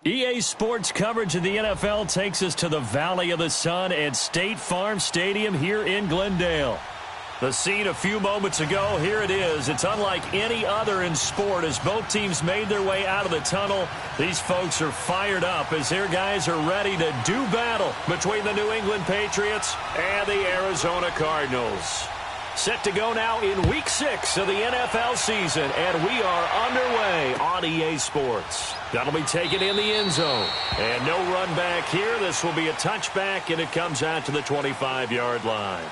EA Sports coverage of the NFL takes us to the Valley of the Sun at State Farm Stadium here in Glendale. The scene a few moments ago, here it is. It's unlike any other in sport as both teams made their way out of the tunnel. These folks are fired up as their guys are ready to do battle between the New England Patriots and the Arizona Cardinals. Set to go now in Week 6 of the NFL season, and we are underway on EA Sports. That'll be taken in the end zone. And no run back here. This will be a touchback, and it comes out to the 25-yard line.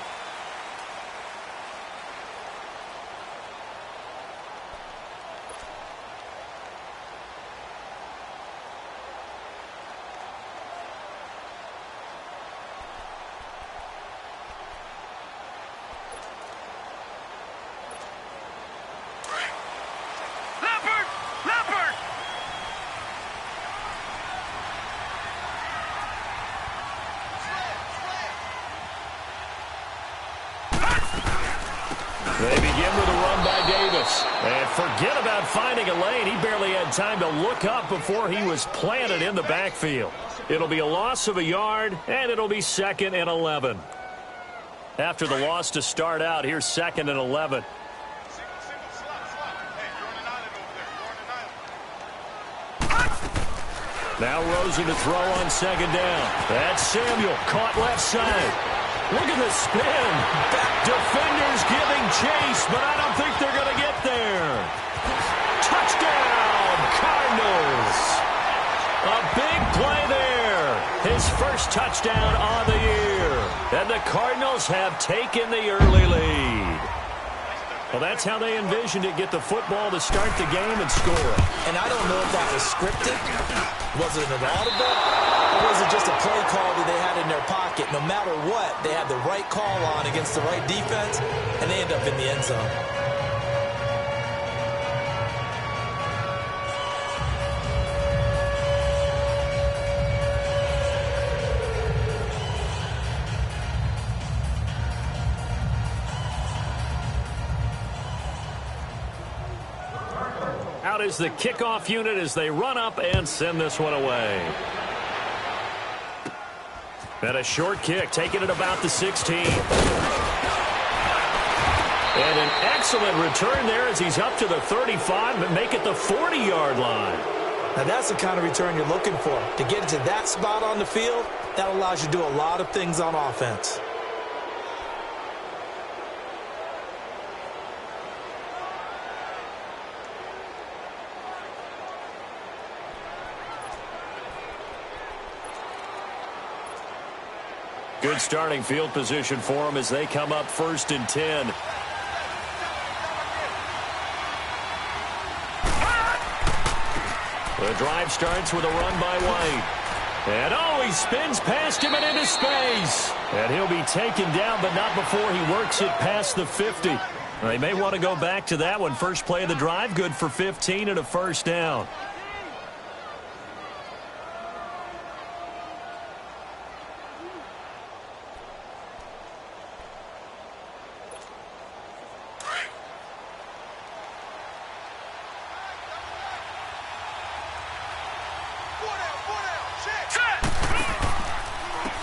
They begin with a run by Davis. And forget about finding a lane. He barely had time to look up before he was planted in the backfield. It'll be a loss of a yard, and it'll be 2nd and 11. After the loss to start out, here's 2nd and 11. Now Rosen to throw on 2nd down. That's Samuel, caught left side. Look at the spin. Defenders giving chase, but I don't think they're going to get there. Touchdown, Cardinals. A big play there. His first touchdown on the year. And the Cardinals have taken the early lead. Well, that's how they envisioned it, get the football to start the game and score. And I don't know if that was scripted. Was it an audible? Or was it just a play call that they had in their pocket? No matter what, they had the right call on against the right defense, and they end up in the end zone. Out is the kickoff unit as they run up and send this one away. And a short kick, taking it about the 16. And an excellent return there as he's up to the 35, but make it the 40-yard line. Now that's the kind of return you're looking for. To get to that spot on the field, that allows you to do a lot of things on offense. Good starting field position for them as they come up 1st and 10. The drive starts with a run by White. And he spins past him and into space. And he'll be taken down, but not before he works it past the 50. They may want to go back to that one. First play of the drive, good for 15 and a first down.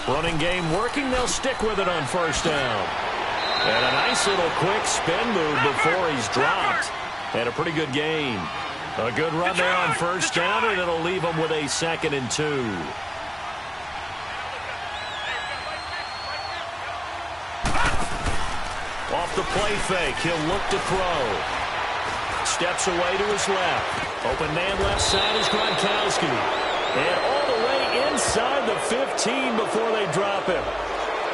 Running game working. They'll stick with it on 1st down. And a nice little quick spin move before he's dropped. And a pretty good gain. A good run there on 1st down, and it'll leave him with a 2nd and 2. Off the play fake, he'll look to throw. Steps away to his left. Open man left side is Gronkowski. And all the way inside the 15 before they drop him.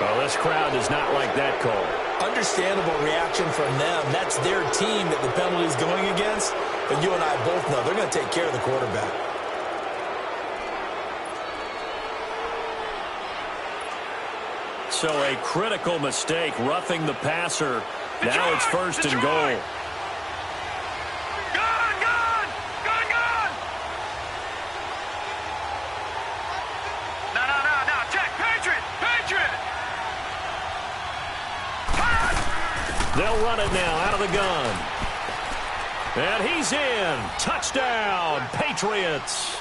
Well, this crowd does not like that call. Understandable reaction from them. That's their team that the penalty is going against. But you and I both know they're going to take care of the quarterback. So a critical mistake, roughing the passer. Now it's 1st and goal. They'll run it now out of the gun. And he's in. Touchdown, Patriots.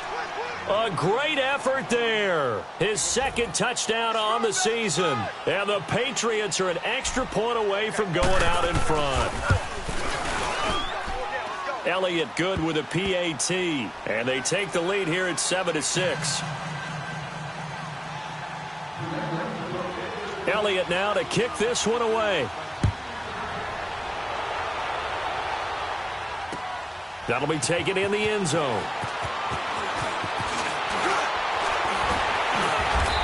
A great effort there. His second touchdown on the season. And the Patriots are an extra point away from going out in front. Elliott good with a PAT. And they take the lead here at 7-6. Elliott now to kick this one away. That'll be taken in the end zone.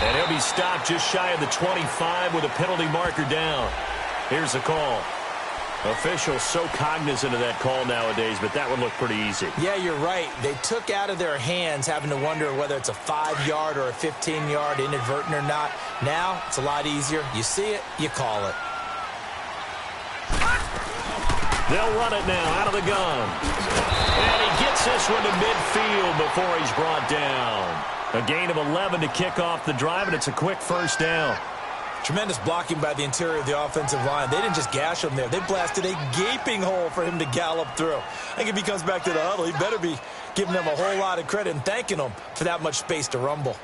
And he'll be stopped just shy of the 25 with a penalty marker down. Here's the call. Officials so cognizant of that call nowadays, but that one looked pretty easy. Yeah, you're right. They took out of their hands having to wonder whether it's a 5-yard or a 15-yard inadvertent or not. Now, it's a lot easier. You see it, you call it. They'll run it now out of the gun. And he gets this one to midfield before he's brought down. A gain of 11 to kick off the drive, and it's a quick first down. Tremendous blocking by the interior of the offensive line. They didn't just gash him there. They blasted a gaping hole for him to gallop through. I think if he comes back to the huddle, he better be giving them a whole lot of credit and thanking them for that much space to rumble.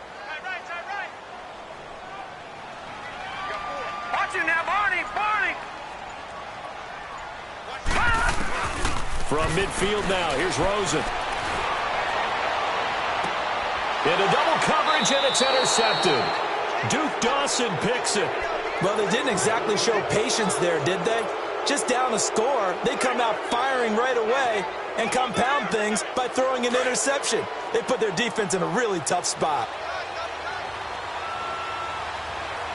Watch him now, Barney. From midfield now, here's Rosen. Into double coverage, and it's intercepted. Duke Dawson picks it. Well, they didn't exactly show patience there, did they? Just down a score, they come out firing right away and compound things by throwing an interception. They put their defense in a really tough spot.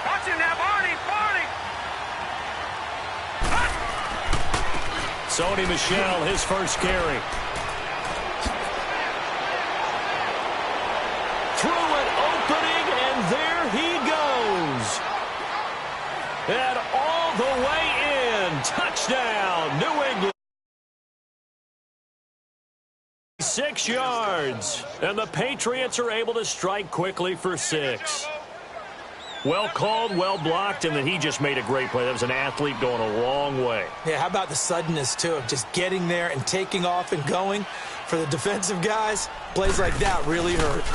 Watch him now, Barney. Sony Michel, his first carry. Through an opening, and there he goes. And all the way in. Touchdown, New England. 6 yards. And the Patriots are able to strike quickly for 6. Well called, well blocked, and then he just made a great play. That was an athlete going a long way. Yeah, how about the suddenness, too, of just getting there and taking off and going? For the defensive guys, plays like that really hurt.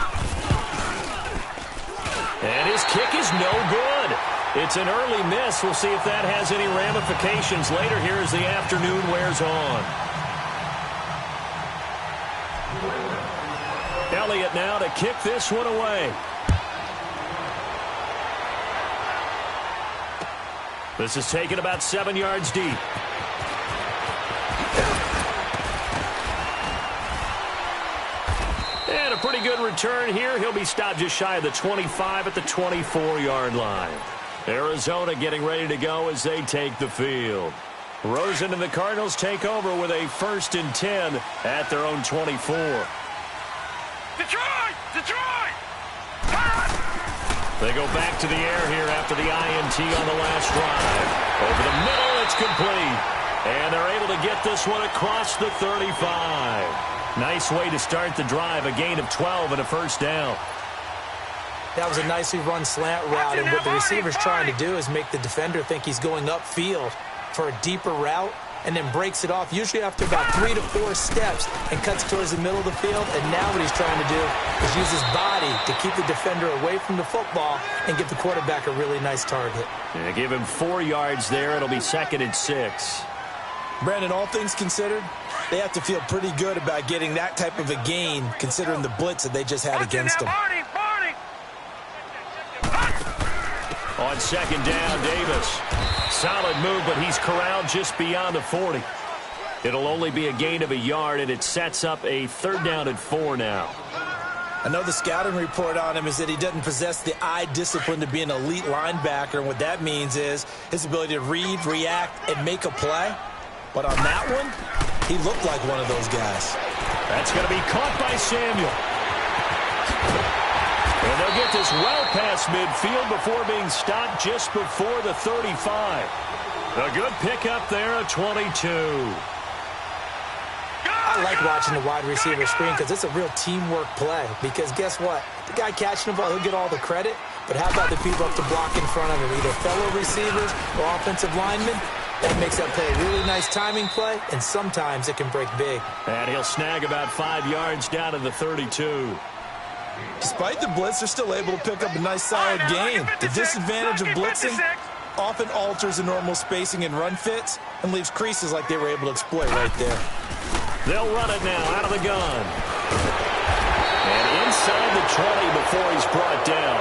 And his kick is no good. It's an early miss. We'll see if that has any ramifications later here as the afternoon wears on. Elliott now to kick this one away. This is taken about 7 yards deep. And a pretty good return here. He'll be stopped just shy of the 25 at the 24-yard line. Arizona getting ready to go as they take the field. Rosen and the Cardinals take over with a 1st and 10 at their own 24. Detroit! They go back to the air here after the INT on the last drive. Over the middle, it's complete. And they're able to get this one across the 35. Nice way to start the drive, a gain of 12 and a first down. That was a nicely run slant route, and what the receiver's trying to do is make the defender think he's going upfield for a deeper route, and then breaks it off, usually after about 3 to 4 steps, and cuts towards the middle of the field. And now what he's trying to do is use his body to keep the defender away from the football and give the quarterback a really nice target. Yeah, give him 4 yards there. It'll be 2nd and 6. Brandon, all things considered, they have to feel pretty good about getting that type of a gain, considering the blitz that they just had against them. Barney. On 2nd down, Davis. Solid move, but he's corralled just beyond the 40. It'll only be a gain of a yard, and it sets up a 3rd down and 4 now. I know the scouting report on him is that he doesn't possess the eye discipline to be an elite linebacker, and what that means is his ability to read, react, and make a play. But on that one, he looked like one of those guys. That's going to be caught by Samuel. And they'll get this well past midfield before being stopped just before the 35. A good pickup there at 22. I like watching the wide receiver screen because it's a real teamwork play. Because guess what? The guy catching the ball, he'll get all the credit. But how about the people up to block in front of him, either fellow receivers or offensive linemen? That makes that play a really nice timing play, and sometimes it can break big. And he'll snag about 5 yards down to the 32. Despite the blitz, they're still able to pick up a nice solid gain. The disadvantage of blitzing often alters the normal spacing and run fits and leaves creases like they were able to exploit right there. They'll run it now out of the gun. And inside the 20 before he's brought down.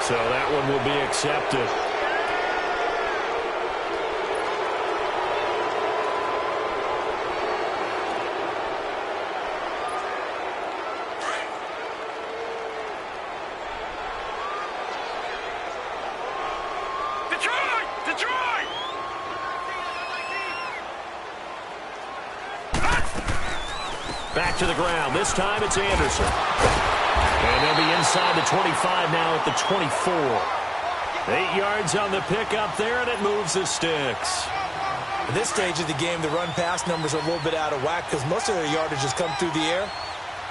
So that one will be accepted. Back to the ground. This time it's Anderson. And they'll be inside the 25 now at the 24. 8 yards on the pickup there, and it moves the sticks. At this stage of the game, the run-pass numbers are a little bit out of whack because most of their yardage has come through the air.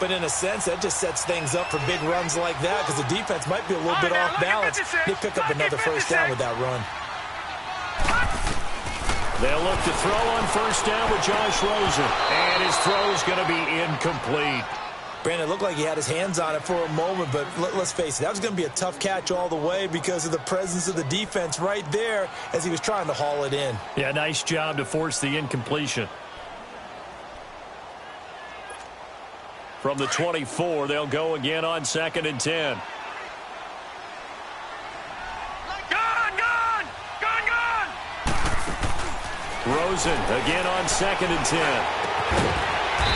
But in a sense, that just sets things up for big runs like that because the defense might be a little bit off balance. They pick up another first down with that run. They'll look to throw on first down with Josh Rosen. And his throw's going to be incomplete. Brandon, it looked like he had his hands on it for a moment, but let's face it, that was going to be a tough catch all the way because of the presence of the defense right there as he was trying to haul it in. Yeah, nice job to force the incompletion. From the 24, they'll go again on 2nd and 10. Rosen again on 2nd and 10.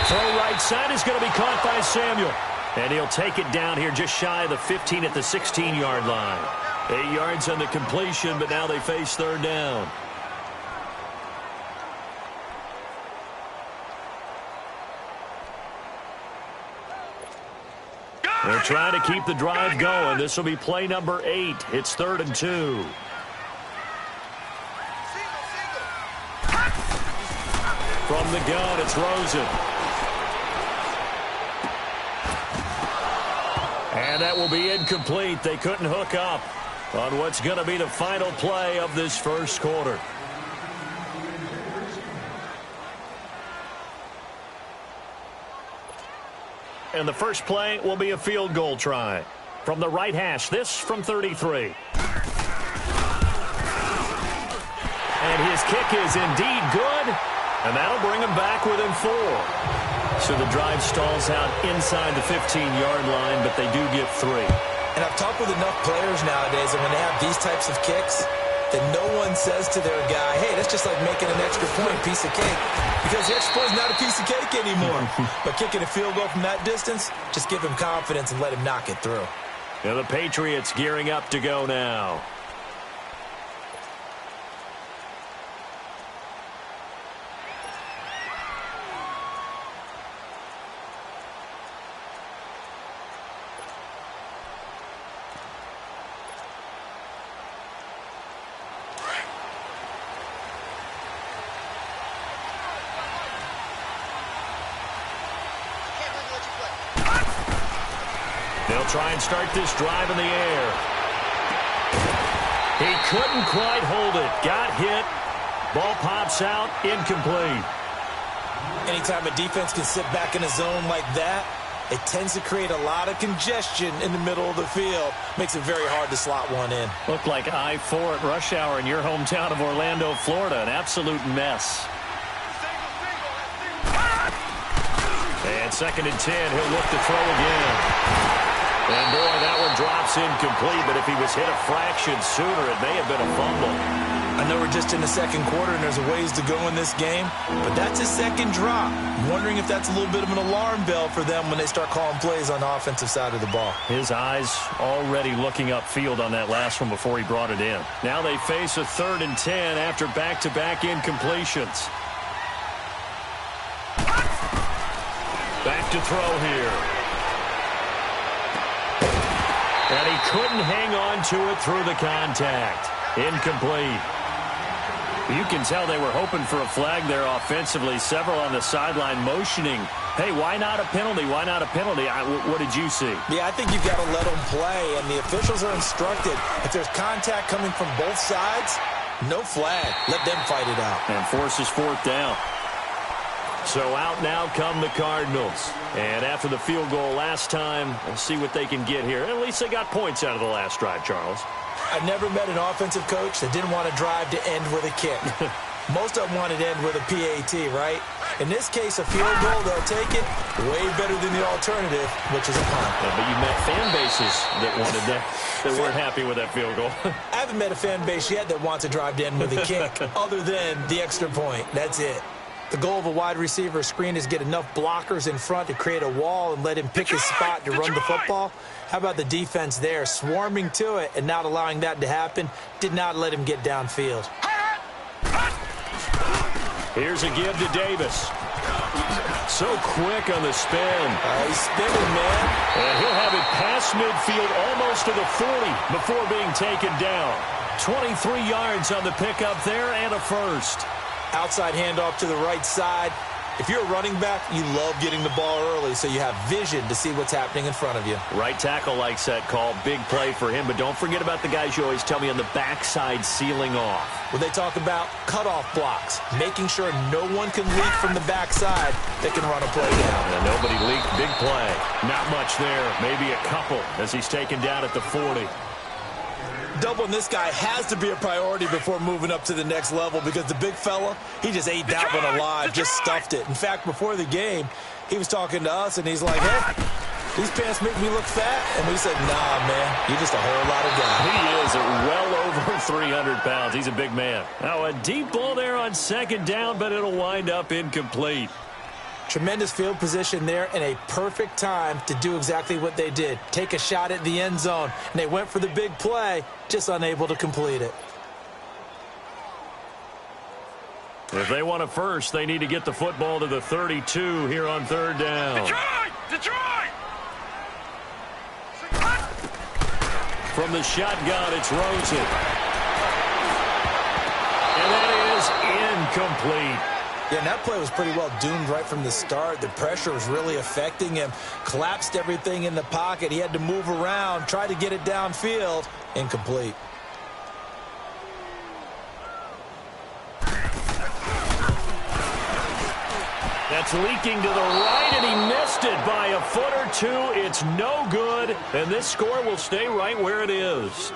Throw right side is going to be caught by Samuel. And he'll take it down here just shy of the 15 at the 16-yard line. 8 yards on the completion, but now they face third down. They're trying to keep the drive going. This will be play number 8. It's 3rd and 2. From the gun, it's Rosen. And that will be incomplete. They couldn't hook up on what's going to be the final play of this first quarter. And the first play will be a field goal try. From the right hash, this from 33. And his kick is indeed good. And that'll bring him back within 4. So the drive stalls out inside the 15-yard line, but they do get 3. And I've talked with enough players nowadays that when they have these types of kicks, that no one says to their guy, hey, that's just like making an extra point, piece of cake. Because the extra point is not a piece of cake anymore. But kicking a field goal from that distance, just give him confidence and let him knock it through. Now the Patriots gearing up to go now. They'll try and start this drive in the air. He couldn't quite hold it. Got hit. Ball pops out. Incomplete. Anytime a defense can sit back in a zone like that, it tends to create a lot of congestion in the middle of the field. Makes it very hard to slot one in. Looked like I-4 at rush hour in your hometown of Orlando, Florida. An absolute mess. And 2nd and 10. He'll look to throw again. And, boy, that one drops incomplete, but if he was hit a fraction sooner, it may have been a fumble. I know we're just in the second quarter and there's a ways to go in this game, but that's a second drop. I'm wondering if that's a little bit of an alarm bell for them when they start calling plays on the offensive side of the ball. His eyes already looking upfield on that last one before he brought it in. Now they face a 3rd and 10 after back-to-back incompletions. Back to throw here. And he couldn't hang on to it through the contact. Incomplete. You can tell they were hoping for a flag there offensively. Several on the sideline motioning. Hey, why not a penalty? Why not a penalty? What did you see? Yeah, I think you've got to let them play, and the officials are instructed. If there's contact coming from both sides, no flag. Let them fight it out. And forces 4th down. So out now come the Cardinals. And after the field goal last time, we'll see what they can get here. At least they got points out of the last drive, Charles. I never met an offensive coach that didn't want to drive to end with a kick. Most of them wanted to end with a PAT, right? In this case, a field goal, they'll take it way better than the alternative, which is a punt. Yeah, but you met fan bases that wanted that weren't happy with that field goal. I haven't met a fan base yet that wants to drive to end with a kick other than the extra point. That's it. The goal of a wide receiver screen is get enough blockers in front to create a wall and let him pick his spot to run the football. How about the defense there, swarming to it and not allowing that to happen? Did not let him get downfield. Here's a give to Davis. So quick on the spin. He's spinning, man. And he'll have it past midfield almost to the 40 before being taken down. 23 yards on the pickup there and a first. Outside handoff to the right side. If you're a running back, you love getting the ball early so you have vision to see what's happening in front of you. Right tackle likes that call. Big play for him. But don't forget about the guys you always tell me on the backside sealing off. When they talk about cutoff blocks, making sure no one can leak from the backside that can run a play down. And nobody leaked. Big play. Not much there. Maybe a couple as he's taken down at the 40. Doubling this guy has to be a priority before moving up to the next level because the big fella, he just ate that one alive, just stuffed it. In fact, before the game, he was talking to us, and he's like, hey, these pants make me look fat. And we said, nah, man, you're just a whole lot of guy. He is at well over 300 pounds. He's a big man. Now, a deep ball there on second down, but it'll wind up incomplete. Tremendous field position there and a perfect time to do exactly what they did. Take a shot at the end zone. And they went for the big play, just unable to complete it. If they want a first, they need to get the football to the 32 here on third down. Detroit! From the shotgun, it's Rosen. And that is incomplete. Yeah, and that play was pretty well doomed right from the start. The pressure was really affecting him. Collapsed everything in the pocket. He had to move around, try to get it downfield. Incomplete. That's leaking to the right, and he missed it by a foot or two. It's no good, and this score will stay right where it is.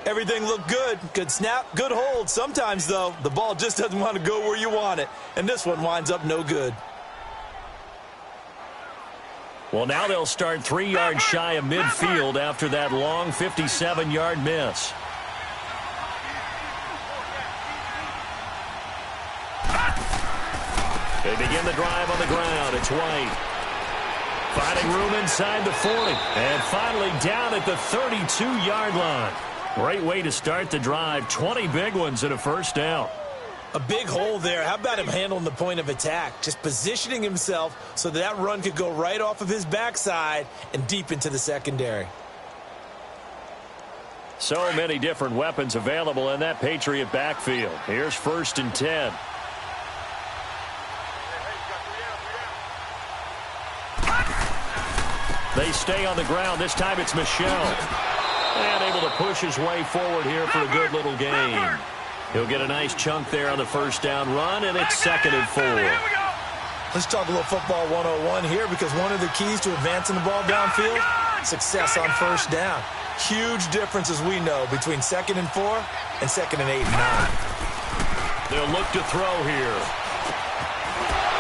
Everything looked good. Good snap, good hold. Sometimes, though, the ball just doesn't want to go where you want it. And this one winds up no good. Well, now they'll start 3 yards shy of midfield after that long 57-yard miss. They begin the drive on the ground. It's White. Finding room inside the 40. And finally down at the 32-yard line. Great way to start the drive. 20 big ones and a first down. A big hole there. How about him handling the point of attack? Just positioning himself so that run could go right off of his backside and deep into the secondary. So many different weapons available in that Patriot backfield. Here's 1st and 10. They stay on the ground. This time it's Michel. And able to push his way forward here for a good little gain. He'll get a nice chunk there on the first down run, and it's 2nd and 4. Let's talk a little football 101 here because one of the keys to advancing the ball downfield, success on first down. Huge difference, as we know, between 2nd and 4 and 2nd and 8 and 9. They'll look to throw here.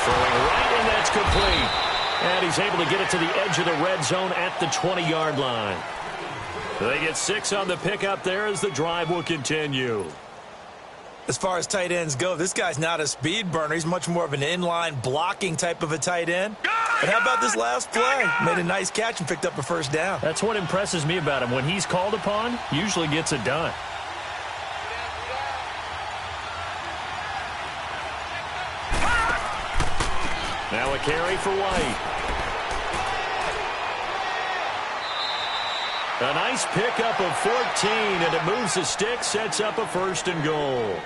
Throwing right, and that's complete. And he's able to get it to the edge of the red zone at the 20-yard line. They get 6 on the pickup there as the drive will continue. As far as tight ends go, this guy's not a speed burner. He's much more of an inline blocking type of a tight end. But how about this last play? Made a nice catch and picked up a first down. That's what impresses me about him. When he's called upon, usually gets it done. Now a carry for White. A nice pickup of 14, and it moves the stick, sets up a 1st and goal.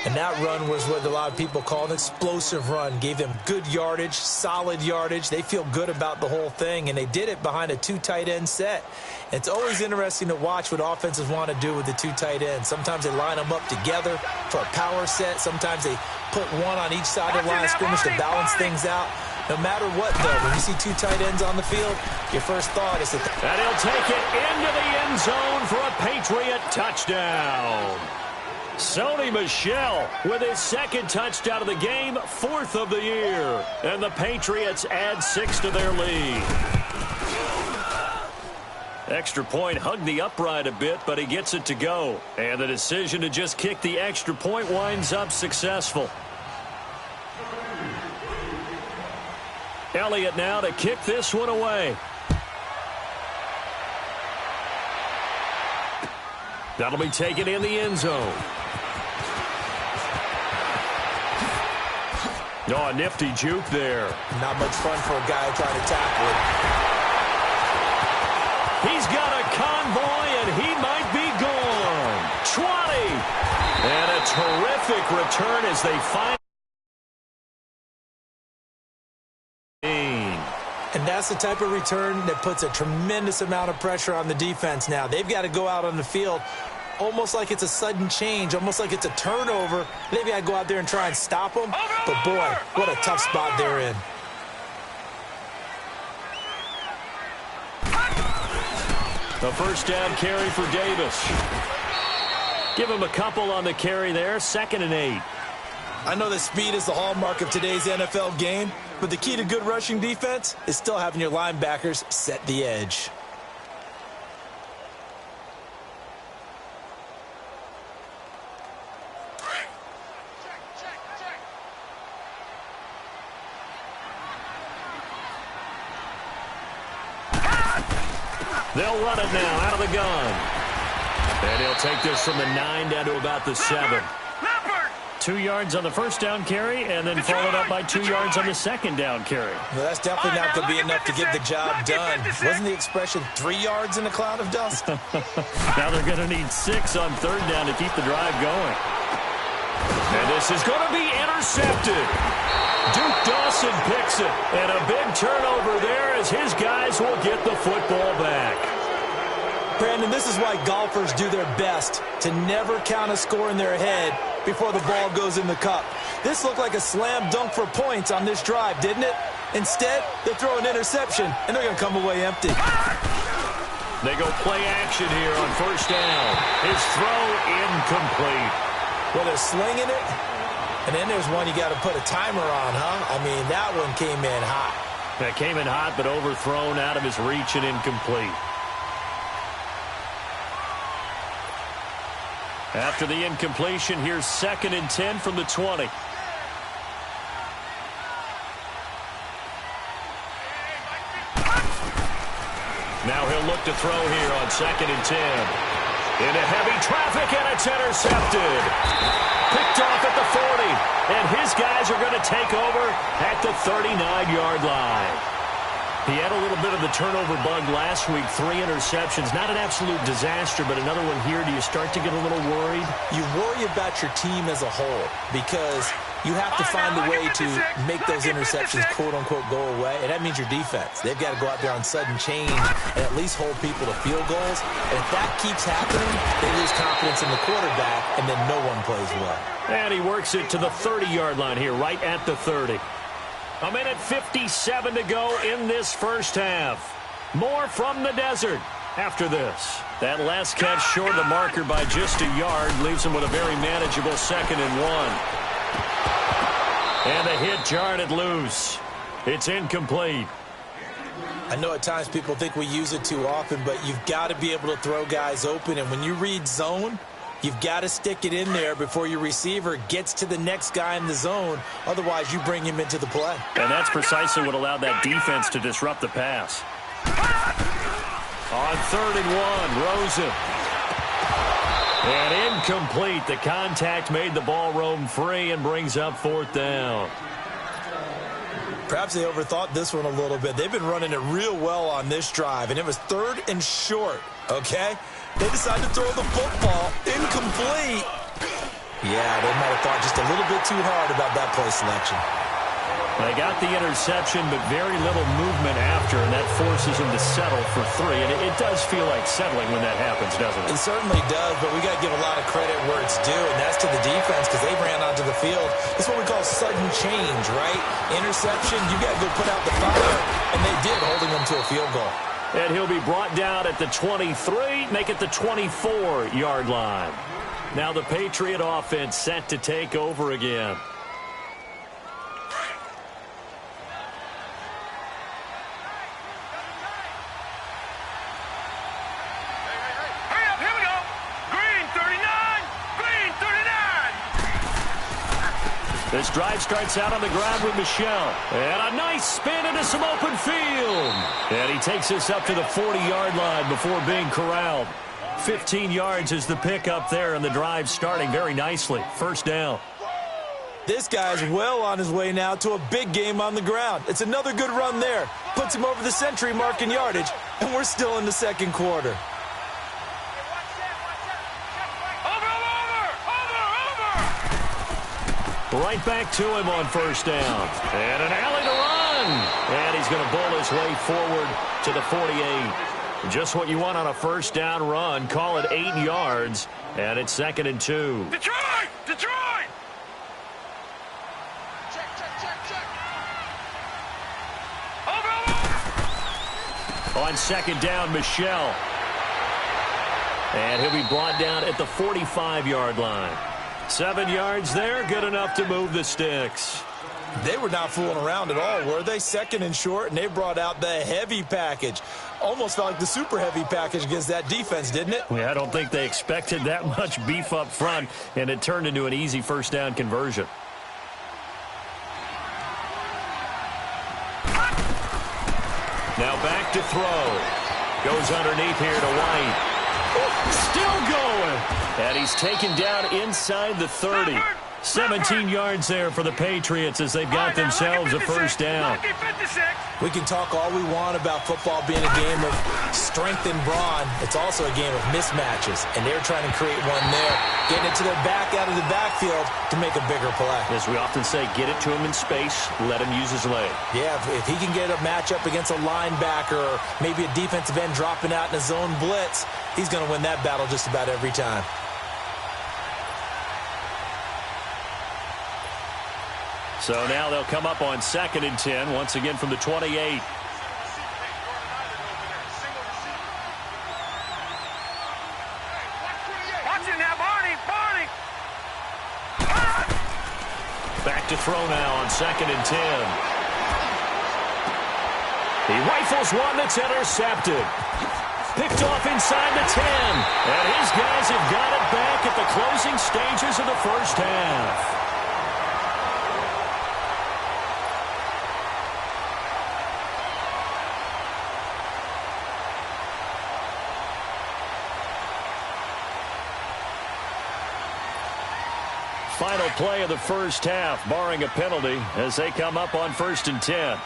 And that run was what a lot of people call an explosive run. Gave them good yardage, solid yardage. They feel good about the whole thing, and they did it behind a 2 tight end set. It's always interesting to watch what offenses want to do with the 2 tight ends. Sometimes they line them up together for a power set. Sometimes they put one on each side of the line of scrimmage to balance things out. No matter what, though, when you see 2 tight ends on the field, your first thought is that... And he'll take it into the end zone for a Patriot touchdown. Sony Michel with his second touchdown of the game, 4th of the year. And the Patriots add 6 to their lead. Extra point hugged the upright a bit, but he gets it to go. And the decision to just kick the extra point winds up successful. Elliott now to kick this one away. That'll be taken in the end zone. Oh, a nifty juke there. Not much fun for a guy trying to tackle it. He's got a convoy, and he might be gone. 20. And a terrific return as they find. And that's the type of return that puts a tremendous amount of pressure on the defense now. They've got to go out on the field almost like it's a sudden change, almost like it's a turnover. They've got to go out there and try and stop them. But, boy, what a tough spot they're in. A first down carry for Davis. Give him a couple on the carry there. 2nd and 8. I know that speed is the hallmark of today's NFL game, but the key to good rushing defense is still having your linebackers set the edge. They'll run it now out of the gun. And he'll take this from the 9 down to about the 7. 2 yards on the first down carry, and then followed up by 2 yards on the second down carry. Well, that's definitely not going to be enough to get the job done. Wasn't the expression 3 yards in a cloud of dust? Now they're going to need 6 on 3rd down to keep the drive going. And this is going to be intercepted. Duke Dawson picks it, and a big turnover there as his guys will get the football back. Brandon, this is why golfers do their best to never count a score in their head before the ball goes in the cup. This looked like a slam dunk for points on this drive, didn't it? Instead, they throw an interception, and they're going to come away empty. They go play action here on first down. His throw incomplete. Well, they're slinging it, and then there's one you got to put a timer on, huh? I mean, that one came in hot. That came in hot, but overthrown out of his reach and incomplete. After the incompletion, here's 2nd and 10 from the 20. Now he'll look to throw here on 2nd and 10. Into heavy traffic, and it's intercepted. Picked off at the 40, and his guys are going to take over at the 39-yard line. He had a little bit of the turnover bug last week, 3 interceptions. Not an absolute disaster, but another one here. Do you start to get a little worried? You worry about your team as a whole because you have to find a way to make those interceptions, quote-unquote, go away, and that means your defense. They've got to go out there on sudden change and at least hold people to field goals. And if that keeps happening, they lose confidence in the quarterback, and then no one plays well. And he works it to the 30-yard line here, right at the 30. A minute 57 to go in this first half. More from the desert after this. That last catch short of the marker by just a yard leaves him with a very manageable 2nd and 1. And the hit jarred it loose. It's incomplete. I know at times people think we use it too often, but you've got to be able to throw guys open. And when you read zone, you've got to stick it in there before your receiver gets to the next guy in the zone. Otherwise, you bring him into the play. And that's precisely what allowed that defense to disrupt the pass. On 3rd and 1, Rosen. And incomplete. The contact made the ball roam free and brings up 4th down. Perhaps they overthought this one a little bit. They've been running it real well on this drive, and it was 3rd and short, okay? They decided to throw the football incomplete. Yeah, they might have thought just a little bit too hard about that play selection. They got the interception, but very little movement after, and that forces them to settle for 3. And it does feel like settling when that happens, doesn't it? It certainly does, but we got to give a lot of credit where it's due, and that's to the defense because they ran onto the field. It's what we call sudden change, right? Interception, you got to go put out the fire, and they did, holding them to a field goal. And he'll be brought down at the 23, make it the 24-yard line. Now the Patriot offense set to take over again. This drive starts out on the ground with Michel. And a nice spin into some open field. And he takes us up to the 40-yard line before being corralled. 15 yards is the pickup there, and the drive starting very nicely. First down. This guy's well on his way now to a big game on the ground. It's another good run there. Puts him over the century mark in yardage, and we're still in the second quarter. Right back to him on first down. And an alley to run. And he's going to bowl his way forward to the 48. Just what you want on a first down run. Call it 8 yards. And it's 2nd and 2. Detroit! Detroit! On second down, Michel. And he'll be brought down at the 45-yard line. 7 yards there, good enough to move the sticks. They were not fooling around at all, were they? 2nd and short, and they brought out the heavy package. Almost felt like the super heavy package against that defense, didn't it? Yeah, I don't think they expected that much beef up front, and it turned into an easy first down conversion. Now back to throw. Goes underneath here to White. Still going. And he's taken down inside the 30. 17 yards there for the Patriots as they've got themselves a first down. We can talk all we want about football being a game of strength and brawn. It's also a game of mismatches, and they're trying to create one there, getting it to their back out of the backfield to make a bigger play. As we often say, get it to him in space, let him use his leg. Yeah, if he can get a matchup against a linebacker or maybe a defensive end dropping out in a zone blitz, he's going to win that battle just about every time. So now they'll come up on 2nd and 10, once again from the 28. Back to throw now on 2nd and 10. He rifles one that's intercepted. Picked off inside the 10. And his guys have got it back at the closing stages of the first half. Final play of the first half, barring a penalty, as they come up on 1st and 10.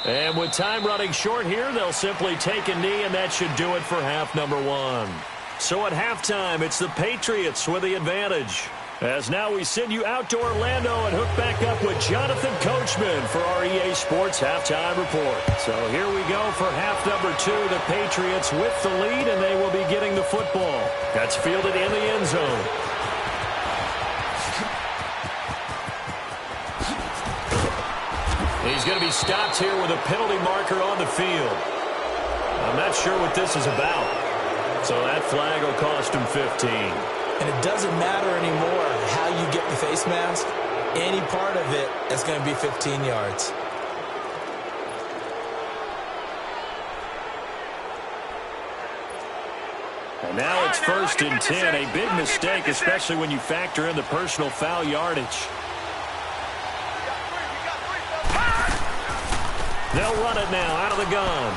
And with time running short here, they'll simply take a knee, and that should do it for half number 1. So at halftime, it's the Patriots with the advantage. As now we send you out to Orlando and hook back up with Jonathan Coachman for our EA Sports Halftime Report. So here we go for half number 2. The Patriots with the lead, and they will be getting the football. That's fielded in the end zone. He's going to be stopped here with a penalty marker on the field. I'm not sure what this is about. So that flag will cost him 15. And it doesn't matter anymore how you get the face mask. Any part of it is going to be 15 yards. And now it's 1st and 10. A big mistake, especially when you factor in the personal foul yardage. They'll run it now out of the gun.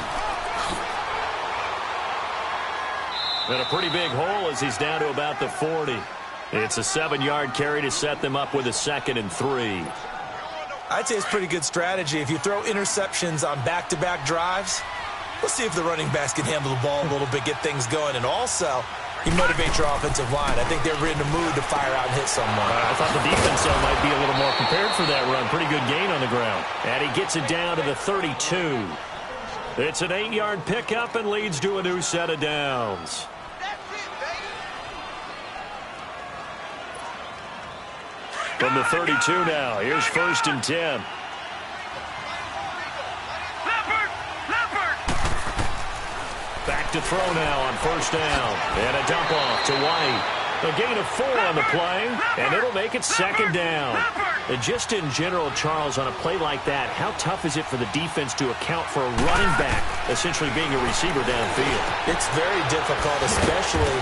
And a pretty big hole as he's down to about the 40. It's a 7-yard carry to set them up with a 2nd and 3. I'd say it's pretty good strategy. If you throw interceptions on back-to-back drives, Let's see if the running backs can handle the ball a little bit, get things going, and also you motivate your offensive line. I think they're in the mood to fire out and hit someone. I thought the defense, though, might be a little more prepared for that run. Pretty good gain on the ground. And he gets it down to the 32. It's an 8-yard pickup and leads to a new set of downs. From the 32 now, here's 1st and 10. Back to throw now on 1st down. And a dump off to White. A gain of 4 on the play, and it'll make it 2nd down. And just in general, Charles, on a play like that, how tough is it for the defense to account for a running back essentially being a receiver downfield? It's very difficult, especially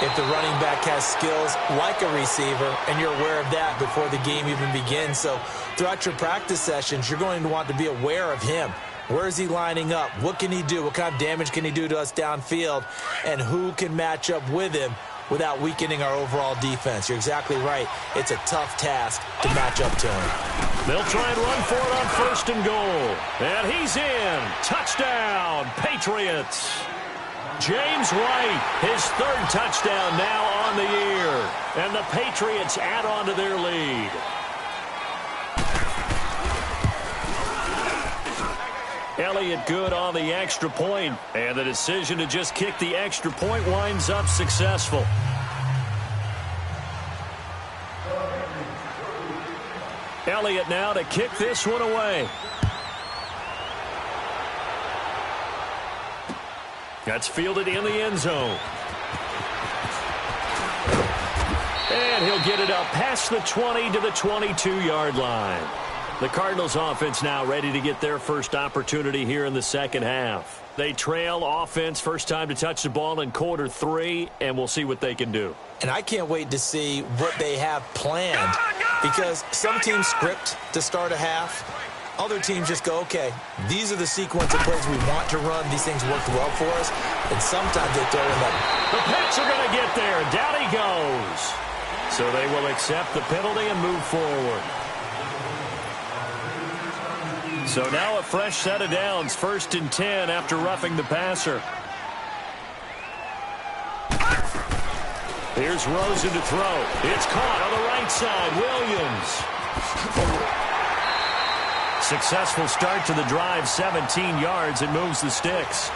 if the running back has skills like a receiver, and you're aware of that before the game even begins. So throughout your practice sessions, you're going to want to be aware of him. Where is he lining up? What can he do? What kind of damage can he do to us downfield? And who can match up with him without weakening our overall defense? You're exactly right. It's a tough task to match up to him. They'll try and run for it on 1st and goal. And he's in. Touchdown, Patriots. James White, his 3rd touchdown now on the year. And the Patriots add on to their lead. Elliott good on the extra point, and the decision to just kick the extra point winds up successful. Elliott now to kick this one away. That's fielded in the end zone. And he'll get it up past the 20 to the 22-yard line. The Cardinals offense now ready to get their first opportunity here in the second half. They trail offense, first time to touch the ball in quarter 3, and we'll see what they can do. And I can't wait to see what they have planned, because some teams script to start a half. Other teams just go, okay, these are the sequence of plays we want to run. These things worked well for us. And sometimes they throw in that. The Pats are going to get there. Down he goes. So they will accept the penalty and move forward. So now a fresh set of downs, 1st and 10 after roughing the passer. Here's Rosen to throw. It's caught on the right side. Williams. Successful start to the drive, 17 yards. It moves the sticks.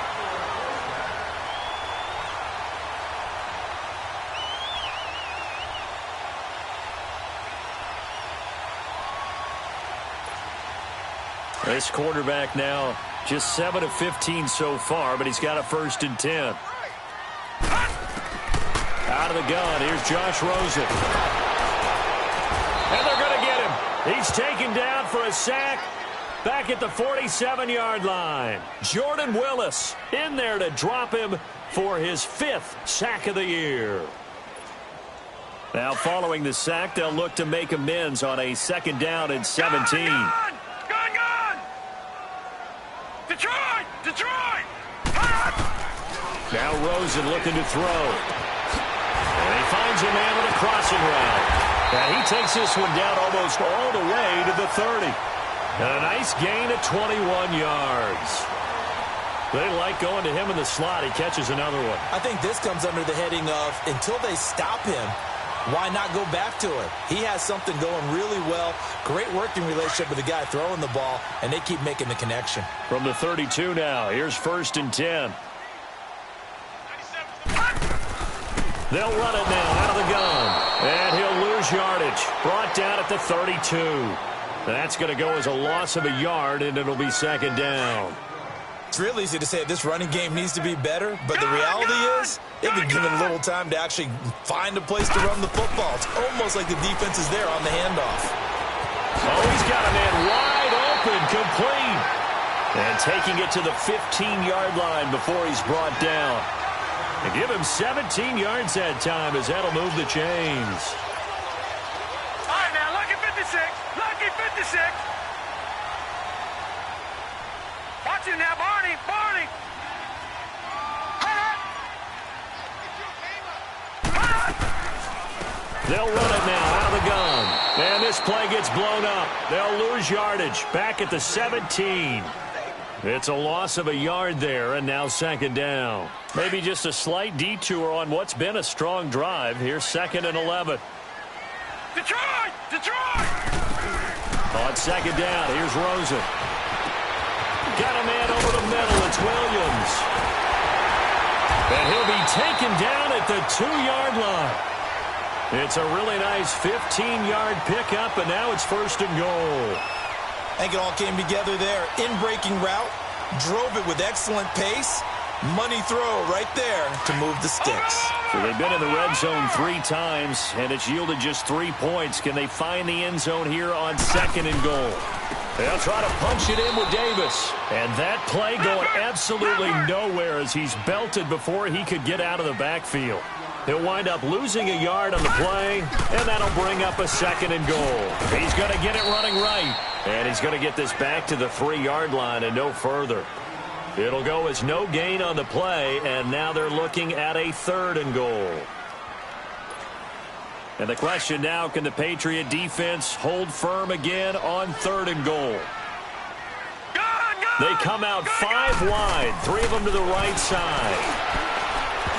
This quarterback now just 7 of 15 so far, but he's got a 1st and 10. Out of the gun, here's Josh Rosen. And they're going to get him. He's taken down for a sack back at the 47-yard line. Jordan Willis in there to drop him for his 5th sack of the year. Now following the sack, they'll look to make amends on a 2nd down and 17. Detroit! Detroit! Now Rosen looking to throw. And he finds a man with a crossing route. And he takes this one down almost all the way to the 30. And a nice gain of 21 yards. They like going to him in the slot. He catches another one. I think this comes under the heading of, until they stop him, why not go back to it? He has something going really well. Great working relationship with the guy throwing the ball, and they keep making the connection. From the 32 now, here's 1st and 10. They'll run it now out of the gun. And he'll lose yardage. Brought down at the 32. That's going to go as a loss of a yard, and it'll be 2nd down. It's real easy to say this running game needs to be better, but the reality is they've been given little time to actually find a place to run the football. It's almost like the defense is there on the handoff. Oh, he's got a man wide open, complete. And taking it to the 15-yard line before he's brought down. And give him 17 yards that time, as that'll move the chains. All right, now, lucky 56. Lucky 56. Watch him now, Barney. Barney. They'll run it now out of the gun. And this play gets blown up. They'll lose yardage back at the 17. It's a loss of a yard there, and now second down. Maybe just a slight detour on what's been a strong drive. Here's 2nd and 11. Detroit! Detroit! On second down, here's Rosen. Got a man over the middle. It's Williams. And he'll be taken down at the 2-yard line. It's a really nice 15-yard pickup, and now it's 1st and goal. I think it all came together there. In-breaking route, drove it with excellent pace. Money throw right there to move the sticks. So they've been in the red zone 3 times, and it's yielded just 3 points. Can they find the end zone here on 2nd and goal? They'll try to punch it in with Davis. And that play going absolutely nowhere as he's belted before he could get out of the backfield. He'll wind up losing a yard on the play, and that'll bring up a 2nd and goal. He's going to get it running right, and he's going to get this back to the 3-yard line and no further. It'll go as no gain on the play, and now they're looking at a 3rd and goal. And the question now, can the Patriot defense hold firm again on 3rd and goal? They come out 5 wide, 3 of them to the right side.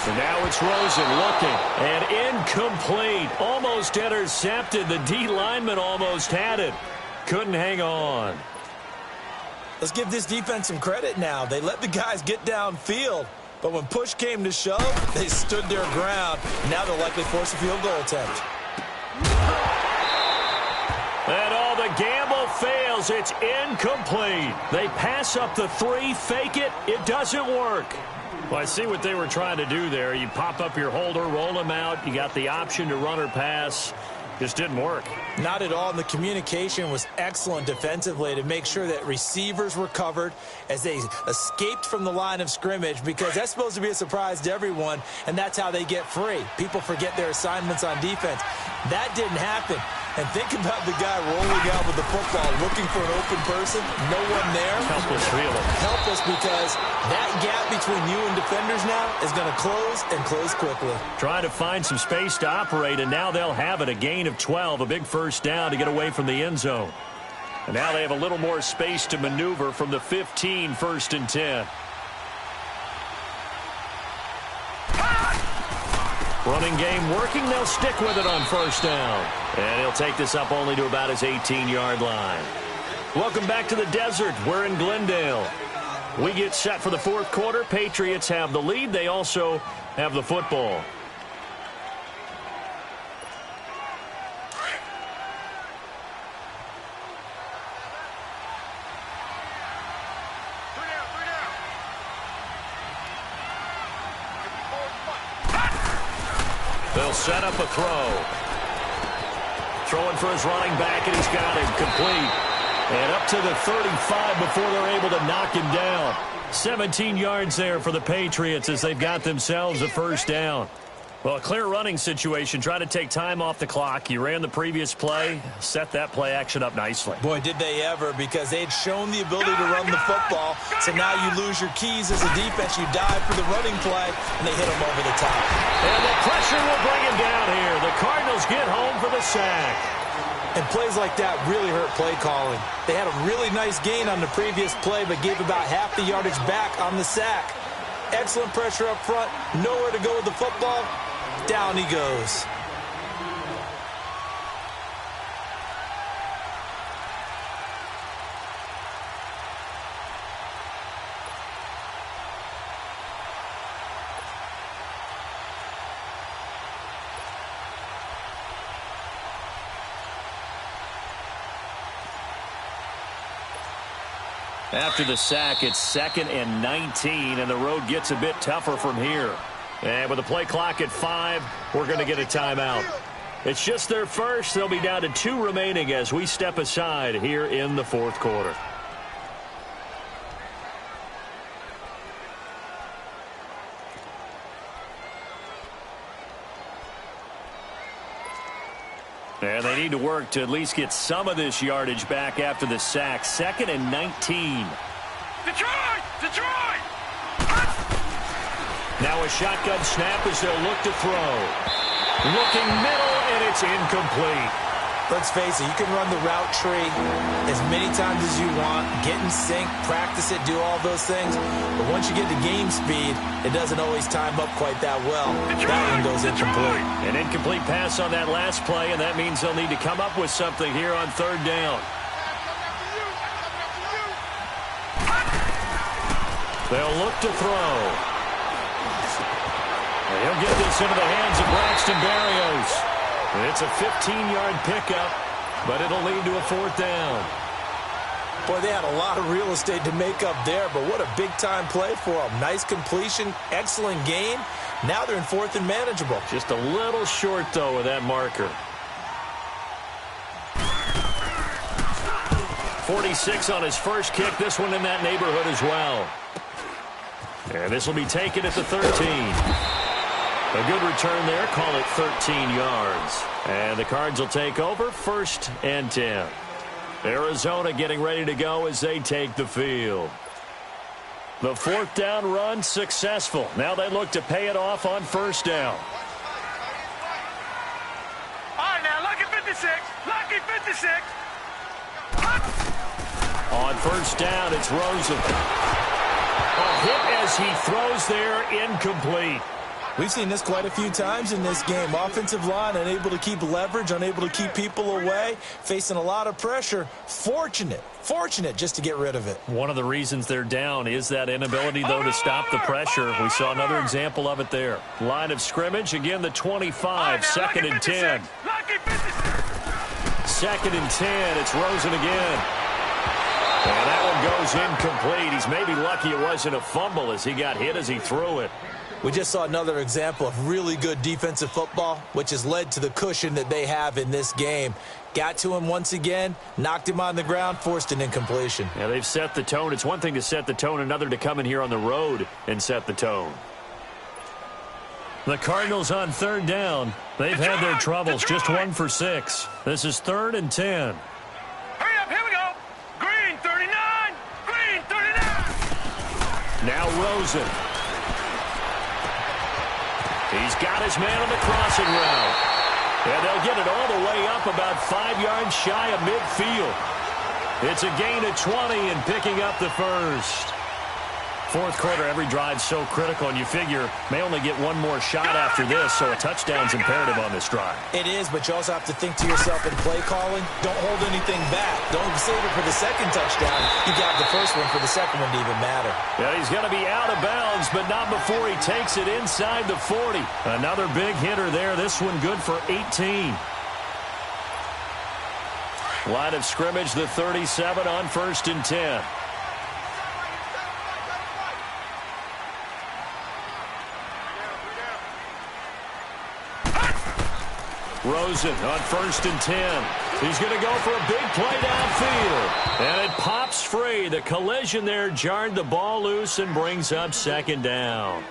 So now it's Rosen looking, and incomplete. Almost intercepted. The D lineman almost had it. Couldn't hang on. Let's give this defense some credit now. They let the guys get downfield, but when push came to shove, they stood their ground. Now they'll likely force a field goal attempt. And all the gamble fails. It's incomplete. They pass up the 3, fake it. It doesn't work. Well, I see what they were trying to do there. You pop up your holder, roll him out. You got the option to run or pass. Just didn't work. Not at all. And the communication was excellent defensively to make sure that receivers were covered as they escaped from the line of scrimmage, because that's supposed to be a surprise to everyone, and that's how they get free. People forget their assignments on defense. That didn't happen. And think about the guy rolling out with the football, looking for an open person, no one there. Helpless, really. Helpless, because that gap between you and defenders now is going to close, and close quickly. Trying to find some space to operate, and now they'll have it. A gain of 12, a big 1st down to get away from the end zone. And now they have a little more space to maneuver from the 15, 1st and 10. Running game working. They'll stick with it on 1st down. And he'll take this up only to about his 18-yard line. Welcome back to the desert. We're in Glendale. We get set for the 4th quarter. Patriots have the lead. They also have the football. They'll set up a throw. Throwing for his running back, and he's got him complete. And up to the 35 before they're able to knock him down. 17 yards there for the Patriots as they've got themselves a 1st down. Well, a clear running situation. Try to take time off the clock. You ran the previous play, set that play action up nicely. Boy, did they ever, because they'd shown the ability to run the football. So now you lose your keys as a defense. You dive for the running play, and they hit him over the top. And the pressure will bring him down here. The Cardinals get home for the sack. And plays like that really hurt play calling. They had a really nice gain on the previous play, but gave about half the yardage back on the sack. Excellent pressure up front. Nowhere to go with the football. Down he goes. After the sack, it's 2nd and 19, and the road gets a bit tougher from here. And with the play clock at 5, we're going to get a timeout. It's just their first. They'll be down to 2 remaining as we step aside here in the 4th quarter. And they need to work to at least get some of this yardage back after the sack. 2nd and 19. Detroit! Detroit! Now a shotgun snap as they'll look to throw. Looking middle, and it's incomplete. Let's face it, you can run the route tree as many times as you want, get in sync, practice it, do all those things. But once you get to game speed, it doesn't always time up quite that well. That one goes incomplete. An incomplete pass on that last play, and that means they'll need to come up with something here on third down. They'll look to throw. He'll get this into the hands of Braxton Berrios. It's a 15-yard pickup, but it'll lead to a fourth down. Boy, they had a lot of real estate to make up there, but what a big-time play for them. Nice completion, excellent gain. Now they're in fourth and manageable. Just a little short, though, with that marker. 46 on his first kick. This one in that neighborhood as well. And this will be taken at the 13. A good return there. Call it 13 yards. And the Cards will take over, 1st and 10. Arizona getting ready to go as they take the field. The fourth down run successful. Now they look to pay it off on first down. All right, now, lucky 56. Lucky 56. On first down, it's Rosen. A hit as he throws there, incomplete. We've seen this quite a few times in this game. Offensive line unable to keep leverage, unable to keep people away, facing a lot of pressure. Fortunate just to get rid of it. One of the reasons they're down is that inability, though, to stop the pressure. We saw another example of it there. Line of scrimmage, again, the 25, 2nd and 10. 2nd and 10, it's Rosen again. And that one goes incomplete. He's maybe lucky it wasn't a fumble as he got hit as he threw it. We just saw another example of really good defensive football, which has led to the cushion that they have in this game. Got to him once again, knocked him on the ground, forced an incompletion. Yeah, they've set the tone. It's one thing to set the tone, another to come in here on the road and set the tone. The Cardinals on third down. They've had their troubles, just 1 for 6. This is 3rd and 10. Hurry up, here we go. Green 39. Green 39. Now Rosen. He's got his man on the crossing route. And they'll get it all the way up about 5 yards shy of midfield. It's a gain of 20 and picking up the first. Fourth quarter, every drive so critical, and you figure may only get one more shot after this, so a touchdown's imperative on this drive. It is, but you also have to think to yourself in play calling, don't hold anything back. Don't save it for the second touchdown. You got the first one for the second one to even matter. Yeah, he's going to be out of bounds, but not before he takes it inside the 40. Another big hitter there. This one good for 18. Line of scrimmage, the 37 on 1st and 10. Rosen on 1st and 10. He's going to go for a big play downfield. And it pops free. The collision there jarred the ball loose and brings up 2nd down.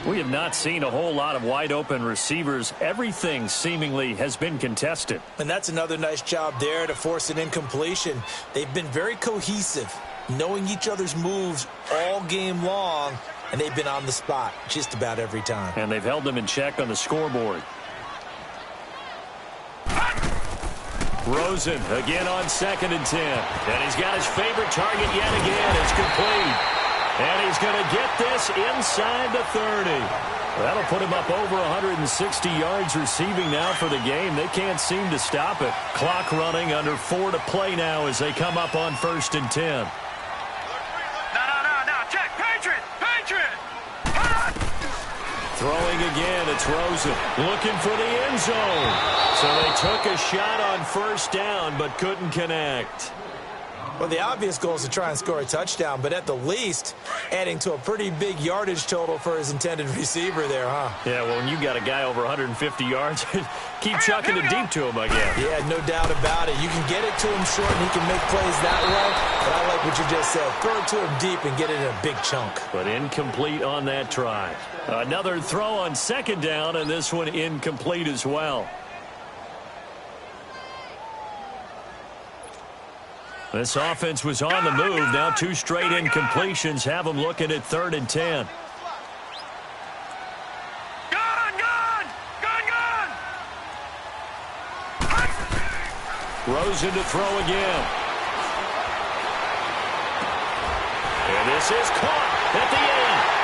We have not seen a whole lot of wide open receivers. Everything seemingly has been contested. And that's another nice job there to force an incompletion. They've been very cohesive, knowing each other's moves all game long, and they've been on the spot just about every time. And they've held them in check on the scoreboard. Rosen again on 2nd and 10. And he's got his favorite target yet again. It's complete. And he's going to get this inside the 30. That'll put him up over 160 yards receiving now for the game. They can't seem to stop it. Clock running, under 4 to play now as they come up on 1st and 10. No. Check. Patriot. Throwing again, it's Rosen looking for the end zone. So they took a shot on first down but couldn't connect. Well, the obvious goal is to try and score a touchdown, but at the least, adding to a pretty big yardage total for his intended receiver there, huh? Yeah, well, when you got a guy over 150 yards, keep chucking it deep to him, I guess. Yeah, no doubt about it. You can get it to him short and he can make plays that way, but I like what you just said. Throw it to him deep and get it in a big chunk. But incomplete on that try. Another throw on 2nd down, and this one incomplete as well. This offense was on the move. Now 2 straight incompletions have them looking at 3rd and 10. Gone! Rosen to throw again. And this is caught at the 8.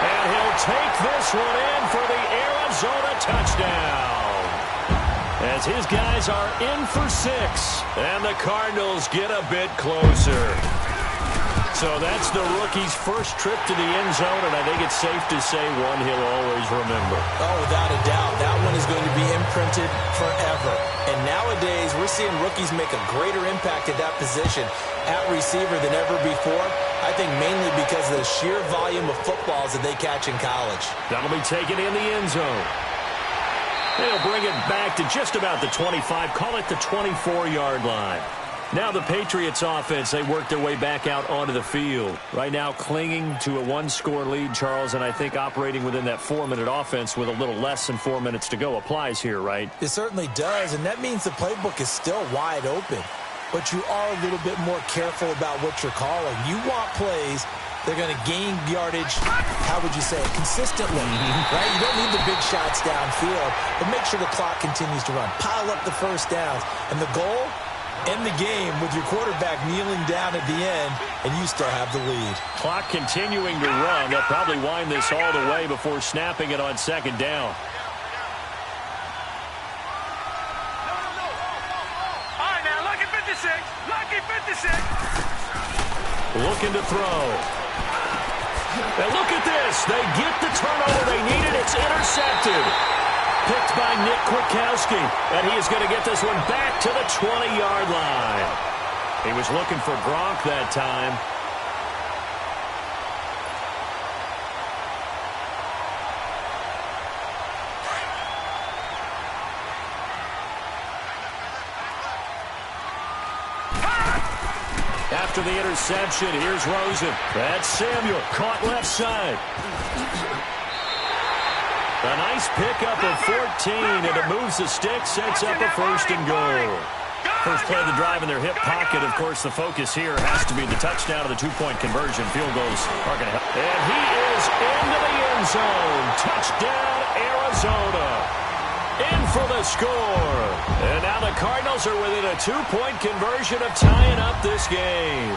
And he'll take this one in for the Arizona touchdown. As his guys are in for 6. And the Cardinals get a bit closer. So that's the rookie's first trip to the end zone, and I think it's safe to say one he'll always remember. Oh, without a doubt. That one is going to be imprinted forever. And nowadays, we're seeing rookies make a greater impact at that position at receiver than ever before. I think mainly because of the sheer volume of footballs that they catch in college. That'll be taken in the end zone. They'll bring it back to just about the 25, call it the 24-yard line. Now the Patriots offense, they work their way back out onto the field. Right now clinging to a one-score lead, Charles, and I think operating within that 4-minute offense with a little less than 4 minutes to go applies here, right? It certainly does, and that means the playbook is still wide open. But you are a little bit more careful about what you're calling. You want plays they're going to gain yardage, how would you say it, consistently, right? You don't need the big shots downfield, but make sure the clock continues to run. Pile up the first downs, and the goal, end the game with your quarterback kneeling down at the end, and you still have the lead. Clock continuing to run. They'll probably wind this all the way before snapping it on second down. All right, now, lucky 56. Lucky 56. Looking to throw. And look at this. They get the turnover they needed. It's intercepted. Picked by Nick Kwiatkowski. And he is going to get this one back to the 20-yard line. He was looking for Gronk that time. After the interception, here's Rosen. That's Samuel, caught left side. A nice pickup of 14, and it moves the stick, sets up a first and goal. First play of the drive in their hip pocket. Of course, the focus here has to be the touchdown of the two-point conversion. Field goals are going to help. And he is into the end zone. Touchdown, Arizona. In for the score. And now the Cardinals are within a two-point conversion of tying up this game.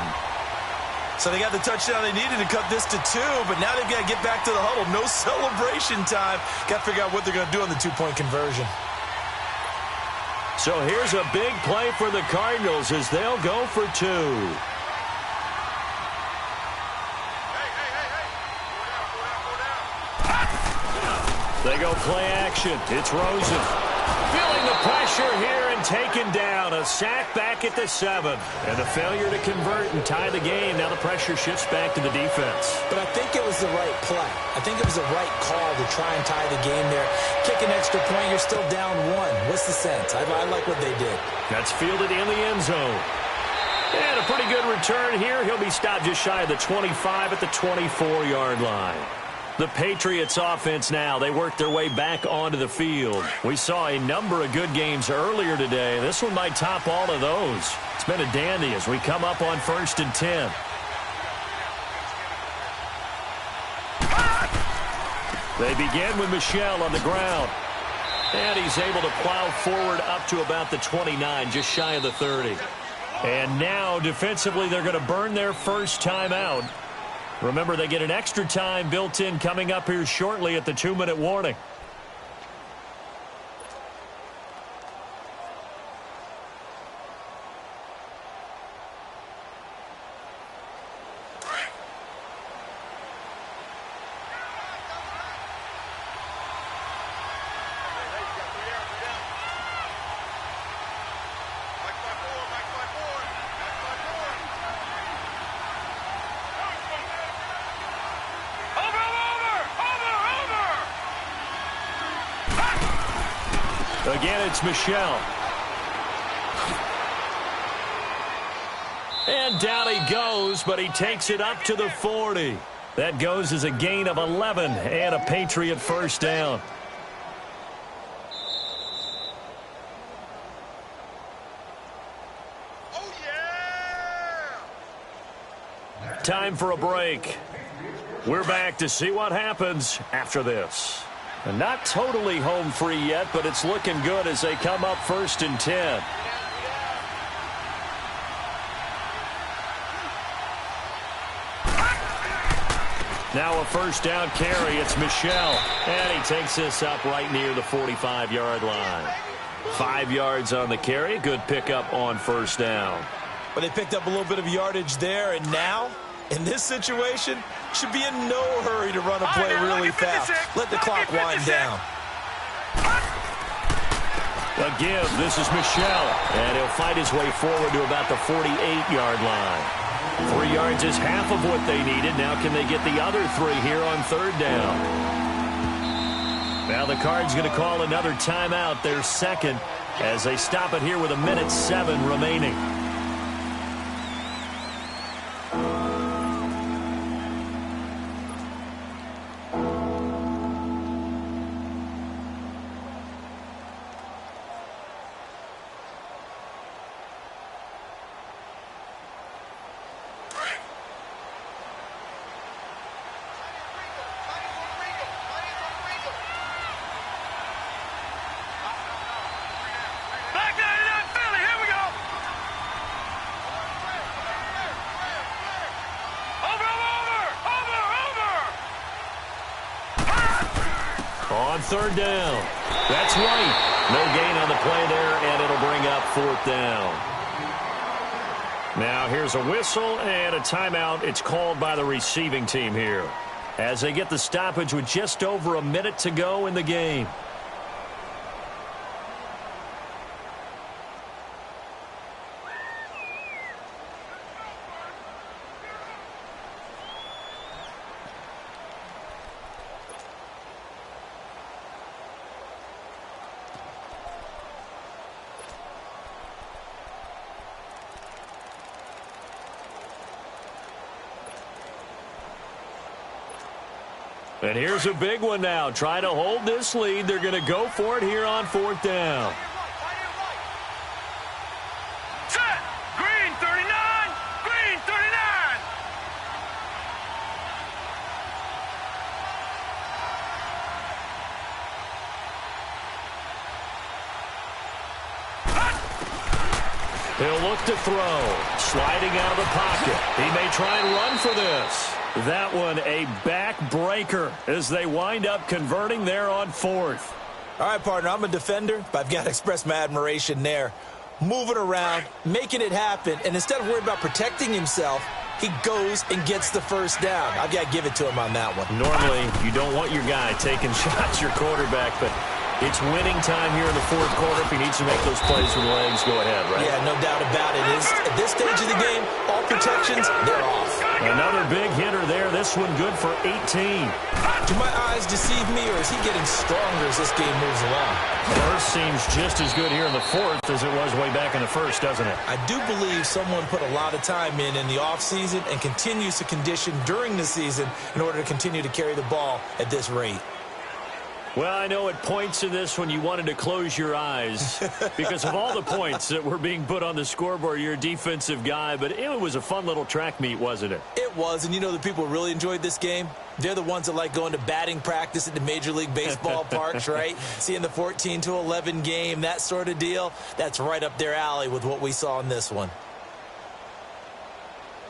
So they got the touchdown they needed to cut this to 2, but now they've got to get back to the huddle. No celebration time. Got to figure out what they're going to do on the two-point conversion. So here's a big play for the Cardinals as they'll go for 2. They go play action. It's Rosen. Feeling the pressure here and taken down. A sack back at the 7. And a failure to convert and tie the game. Now the pressure shifts back to the defense. But I think it was the right play. I think it was the right call to try and tie the game there. Kick an extra point, you're still down 1. What's the sense? I like what they did. That's fielded in the end zone. And a pretty good return here. He'll be stopped just shy of the 25 at the 24-yard line. The Patriots offense now, they work their way back onto the field. We saw a number of good games earlier today. This one might top all of those. It's been a dandy as we come up on 1st and 10. They begin with Michel on the ground. And he's able to plow forward up to about the 29, just shy of the 30. And now, defensively, they're going to burn their first timeout. Remember, they get an extra time built in coming up here shortly at the 2-minute warning. Again, it's Michel. And down he goes, but he takes it up to the 40. That goes as a gain of 11 and a Patriot first down. Oh, yeah! Time for a break. We're back to see what happens after this. And not totally home free yet, but it's looking good as they come up 1st and 10. Now a first down carry. It's Michel. And he takes this up right near the 45-yard line. 5 yards on the carry. Good pickup on first down. But they picked up a little bit of yardage there, and now, in this situation, should be in no hurry to run a play really fast. Let the clock wind down. A give. This is Michel. And he'll fight his way forward to about the 48-yard line. 3 yards is half of what they needed. Now can they get the other 3 here on third down? Now the Cards going to call another timeout, their second, as they stop it here with 1:07 remaining. On third down. That's White. No gain on the play there, and it'll bring up fourth down. Now here's a whistle and a timeout. It's called by the receiving team here, as they get the stoppage with just over a minute to go in the game. And here's a big one now. Trying to hold this lead. They're going to go for it here on fourth down. Set. Green 39. Green 39. He'll look to throw. Sliding out of the pocket. He may try and run for this. That one a backbreaker as they wind up converting there on fourth. All right, partner, I'm a defender, but I've got to express my admiration there. Moving around, making it happen, and instead of worrying about protecting himself, he goes and gets the first down. I've got to give it to him on that one. Normally, you don't want your guy taking shots, your quarterback, but it's winning time here in the fourth quarter. If he needs to make those plays with legs, go ahead, right? Yeah, no doubt about it. At this stage of the game, all protections, they're off. Another big hitter there. This one good for 18. Do my eyes deceive me, or is he getting stronger as this game moves along? First seems just as good here in the fourth as it was way back in the first, doesn't it? I do believe someone put a lot of time in the offseason and continues to condition during the season in order to continue to carry the ball at this rate. Well, I know at points in this when you wanted to close your eyes because of all the points that were being put on the scoreboard. You're a defensive guy, but it was a fun little track meet, wasn't it? It was, and you know the people who really enjoyed this game? They're the ones that like going to batting practice at the Major League Baseball parks, right? Seeing the 14-11 game, that sort of deal. That's right up their alley with what we saw in this one.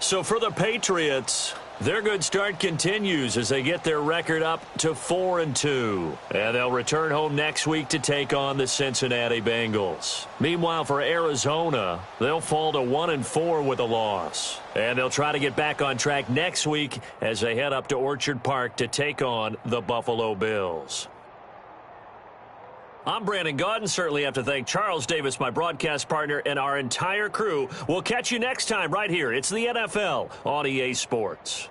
So for the Patriots, their good start continues as they get their record up to 4-2. And they'll return home next week to take on the Cincinnati Bengals. Meanwhile, for Arizona, they'll fall to 1-4 with a loss. And they'll try to get back on track next week as they head up to Orchard Park to take on the Buffalo Bills. I'm Brandon Gaudin. Certainly have to thank Charles Davis, my broadcast partner, and our entire crew. We'll catch you next time right here. It's the NFL on EA Sports.